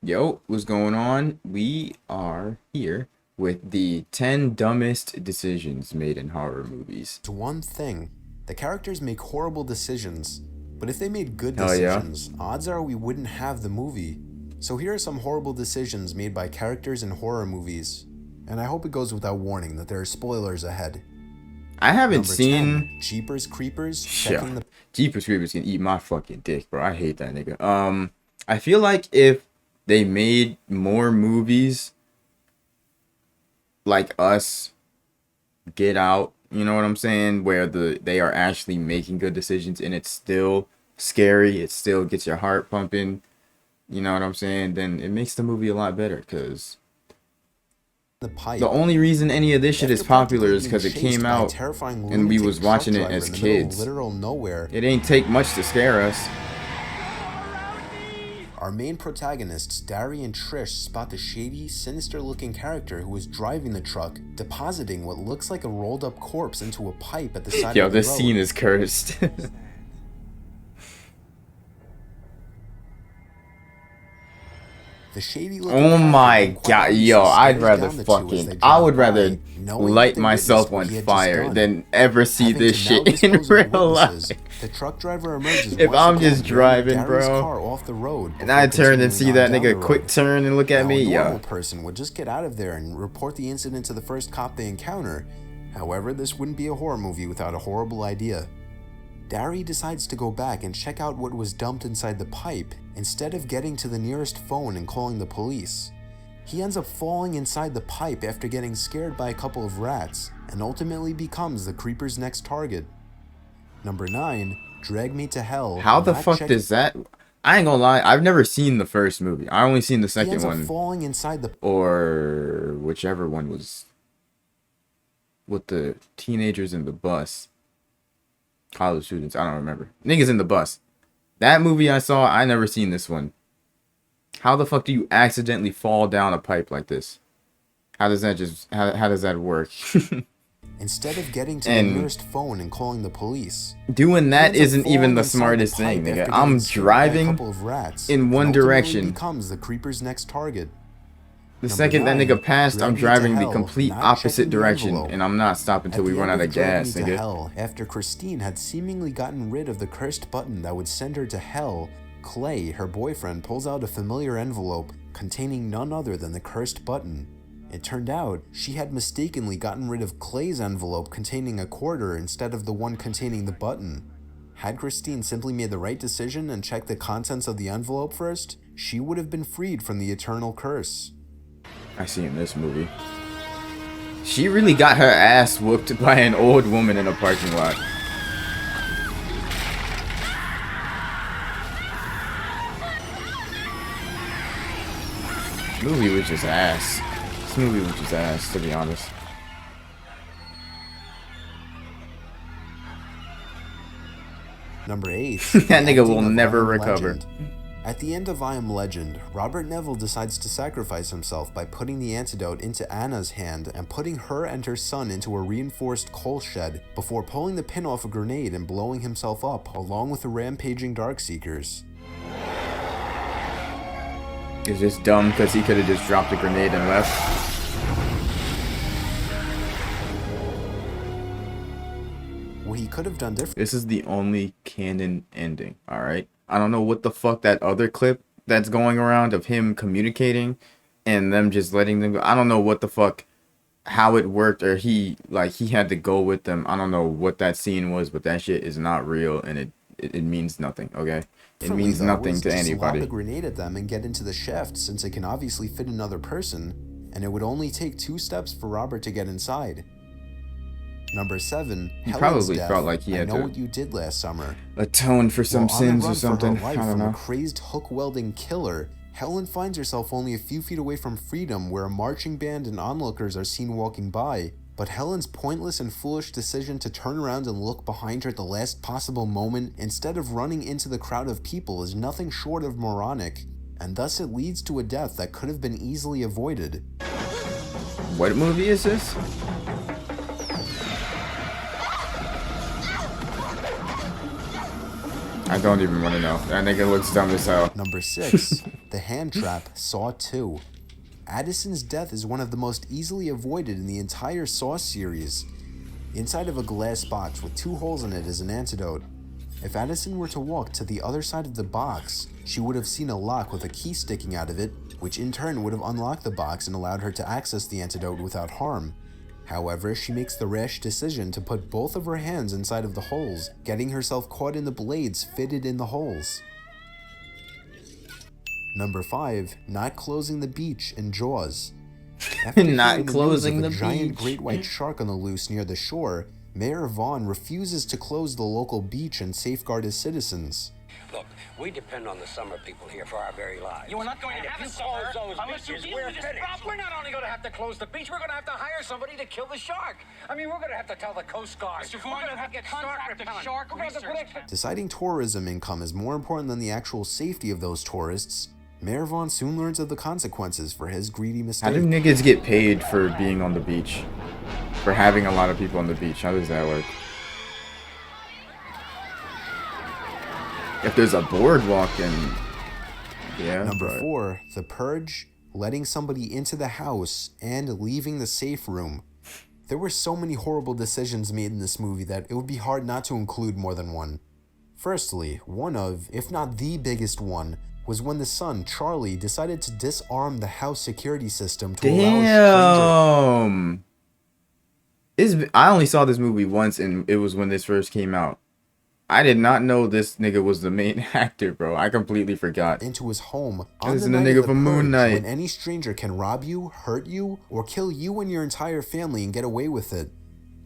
Yo, what's going on? We are here with the 10 dumbest decisions made in horror movies. It's one thing. The characters make horrible decisions, but if they made good Hell yeah. decisions, odds are we wouldn't have the movie. So here are some horrible decisions made by characters in horror movies. And I hope it goes without warning that there are spoilers ahead. I haven't Number seen 10, Jeepers Creepers, yeah. checking the Jeepers Creepers can eat my fucking dick, bro. I hate that nigga. I feel like if they made more movies like Us, Get Out, you know what I'm saying, where they are actually making good decisions and it's still scary, it still gets your heart pumping, you know what I'm saying, then it makes the movie a lot better. Because pipe. the only reason any of this shit is After popular is practically because it being chased came by a out terrifying and we lunatic was truck watching it driver as in the middle of kids. literal nowhere. It ain't take much to scare us. Our main protagonists, Dari and Trish, spot the shady, sinister-looking character who is driving the truck, depositing what looks like a rolled-up corpse into a pipe at the side Yo, of the this road. scene is cursed. The shady-looking Oh my character god, quietly yo, I'd stares rather down the two as they fucking, drive I would by, rather knowing that light they myself witnessed what on he had just fire done. than ever see Having this to now shit in dispose of real life. witnesses, the truck driver emerges If once I'm again, just driving driving, Dari's bro, car off the road and before I turn and continuing see on that down nigga the quick road. turn and look at Now, me, a normal yo. person would just get out of there and report the incident to the first cop they encounter. However, this wouldn't be a horror movie without a horrible idea. Dari decides to go back and check out what was dumped inside the pipe instead of getting to the nearest phone and calling the police. He ends up falling inside the pipe after getting scared by a couple of rats and ultimately becomes the creeper's next target. Number 9, Drag Me to Hell. How the fuck does that? I ain't gonna lie, I've never seen the first movie. I only seen the He second ends up one, falling inside the or whichever one was with the teenagers in the bus. College students, I don't remember. Niggas in the bus. That movie I saw, I never seen this one. How the fuck do you accidentally fall down a pipe like this? How does that just, how does that work? instead of getting to And the nearest phone and calling the police. doing He that ends up isn't even falling the inside smartest pipe thing, nigga. after I'm getting scared by a driving couple of rats in and one ultimately direction. becomes the creeper's next target. The Number second that 9, nigga passed, Drag I'm Me to driving the Hell, complete not opposite checking the direction, envelope. and I'm not stopping until At we the run end out of Drag gas, Me to nigga. Hell, after Christine had seemingly gotten rid of the cursed button that would send her to hell, Clay, her boyfriend, pulls out a familiar envelope containing none other than the cursed button. It turned out she had mistakenly gotten rid of Clay's envelope containing a quarter instead of the one containing the button. Had Christine simply made the right decision and checked the contents of the envelope first, she would have been freed from the eternal curse. I see in this movie. She really got her ass whooped by an old woman in a parking lot. This movie was just ass. This movie was just ass, to be honest. Number 8. That nigga will Acting of never I Am recover. Legend. At the end of I Am Legend, Robert Neville decides to sacrifice himself by putting the antidote into Anna's hand and putting her and her son into a reinforced coal shed before pulling the pin off a grenade and blowing himself up along with the rampaging Darkseekers. It's just dumb because he could have just dropped a grenade and left. What he could have done differently. This is the only canon ending, alright? I don't know what the fuck that other clip that's going around of him communicating and them just letting them go. I don't know what the fuck, how it worked, or he had to go with them. I don't know what that scene was, but that shit is not real and it means nothing, okay? It means though, nothing was to just anybody. Lob a grenade at them and get into the shaft since it can obviously fit another person, and it would only take 2 steps for Robert to get inside. Number 7. He Helen's probably death. felt like he had I Know to What You Did Last Summer. atone for some While on the sins run or for her something. life I don't from a know. crazed hook-wielding killer, Helen finds herself only a few feet away from freedom where a marching band and onlookers are seen walking by. But Helen's pointless and foolish decision to turn around and look behind her at the last possible moment instead of running into the crowd of people is nothing short of moronic, and thus it leads to a death that could have been easily avoided. What movie is this? I don't even want to know. That nigga looks dumb as hell. Number 6. The Hand Trap, Saw 2. Addison's death is one of the most easily avoided in the entire Saw series. Inside of a glass box with 2 holes in it is an antidote. If Addison were to walk to the other side of the box, she would have seen a lock with a key sticking out of it, which in turn would have unlocked the box and allowed her to access the antidote without harm. However, she makes the rash decision to put both of her hands inside of the holes, getting herself caught in the blades fitted in the holes. Number 5. Not closing the beach in Jaws. After Not hearing closing the news of the a giant beach. great white shark on the loose near the shore, Mayor Vaughn refuses to close the local beach and safeguard his citizens. Look, we depend on the summer people here for our very lives. You are not going And to if have you a summer close those unless you beaches, deal we're with this finished. problem. We're not only going to have to close the beach, we're going to have to hire somebody to kill the shark. I mean, we're going to have to tell the Coast Guard. Mr. We're Vaughn, going you to have to get shark contract a repellent. shark We're going to have to put research extra- Deciding tourism income is more important than the actual safety of those tourists, Mayor Vaughn soon learns of the consequences for his greedy How do mistake. niggas get paid for being on the beach? For having a lot of people on the beach? How does that work? If there's a boardwalk and... Yeah, Number but- 4. The Purge, letting somebody into the house and leaving the safe room. There were so many horrible decisions made in this movie that it would be hard not to include more than one. Firstly, one of, if not the biggest one, was when the son, Charlie, decided to disarm the house security system to allow strangers. I only saw this movie once, and it was when this first came out. I did not know this nigga was the main actor, bro. I completely forgot. Into his home on This the is the night nigga of the from Moon Purge, Knight. when any stranger can rob you, hurt you, or kill you and your entire family and get away with it.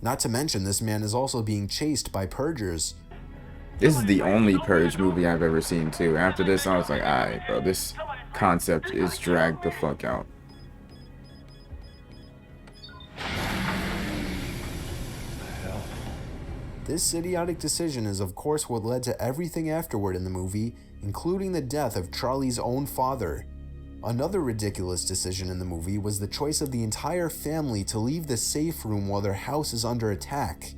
Not to mention, this man is also being chased by purgers. This is the only Purge movie I've ever seen, too. After this, I was like, alright, bro, this concept is dragged the fuck out. This idiotic decision is of course what led to everything afterward in the movie, including the death of Charlie's own father. Another ridiculous decision in the movie was the choice of the entire family to leave the safe room while their house is under attack.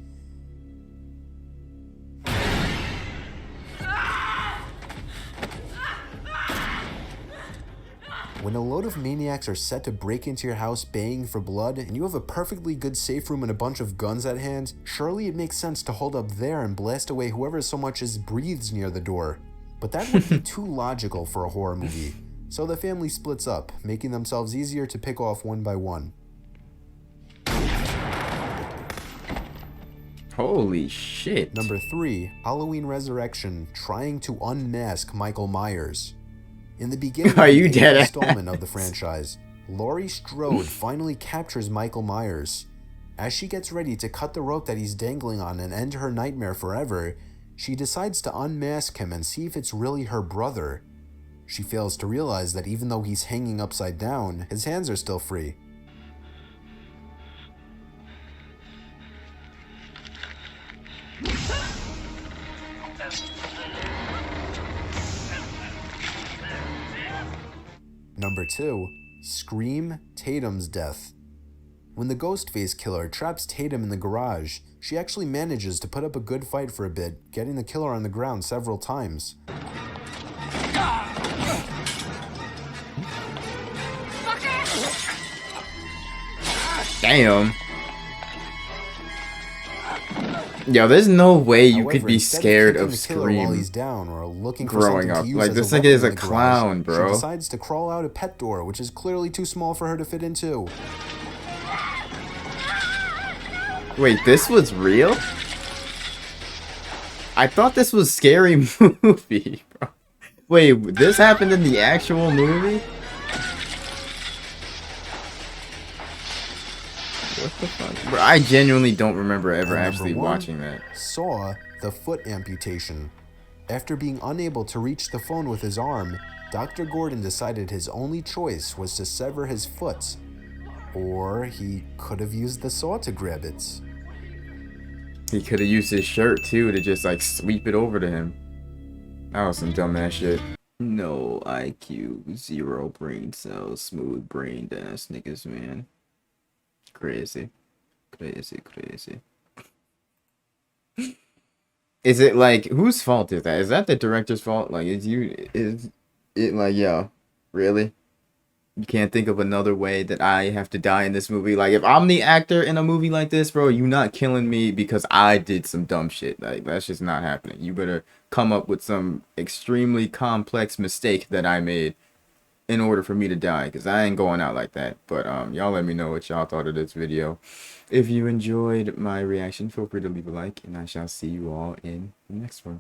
When a load of maniacs are set to break into your house baying for blood, and you have a perfectly good safe room and a bunch of guns at hand, surely it makes sense to hold up there and blast away whoever so much as breathes near the door. But that would be too logical for a horror movie, so the family splits up, making themselves easier to pick off one by one. Holy shit. Number 3, Halloween Resurrection, trying to unmask Michael Myers. In the beginning Are of you the dead eighth ass? installment of the franchise, Laurie Strode finally captures Michael Myers. As she gets ready to cut the rope that he's dangling on and end her nightmare forever, she decides to unmask him and see if it's really her brother. She fails to realize that even though he's hanging upside down, his hands are still free. Number 2, Scream, Tatum's death. When the Ghostface killer traps Tatum in the garage, she actually manages to put up a good fight for a bit, getting the killer on the ground several times. Damn. Yo, there's no way you However, could be instead scared kicking of the killer while Scream he's down or looking for growing something up. to use Like, as this a nigga weapon is in a the garage, clown, bro. She decides to crawl out a pet door, which is clearly too small for her to fit into. Wait, this was real? I thought this was Scary Movie, bro. Wait, this happened in the actual movie? What the fuck? Bro, I genuinely don't remember ever And actually number 1, watching that. Saw, the foot amputation. After being unable to reach the phone with his arm, Dr. Gordon decided his only choice was to sever his foot. Or he could have used the saw to grab it. He could have used his shirt too to just like sweep it over to him. That was some dumbass shit. No IQ, 0 brain cells, smooth brained ass niggas, man. Crazy. Crazy, crazy. Is it like whose fault is that? Is that the director's fault? Like, is it like, yo, really? You can't think of another way that I have to die in this movie? Like, if I'm the actor in a movie like this, bro, you not killing me because I did some dumb shit. Like, that's just not happening. You better come up with some extremely complex mistake that I made in order for me to die, because I ain't going out like that. But y'all let me know what y'all thought of this video. If you enjoyed my reaction, feel free to leave a like, and I shall see you all in the next one.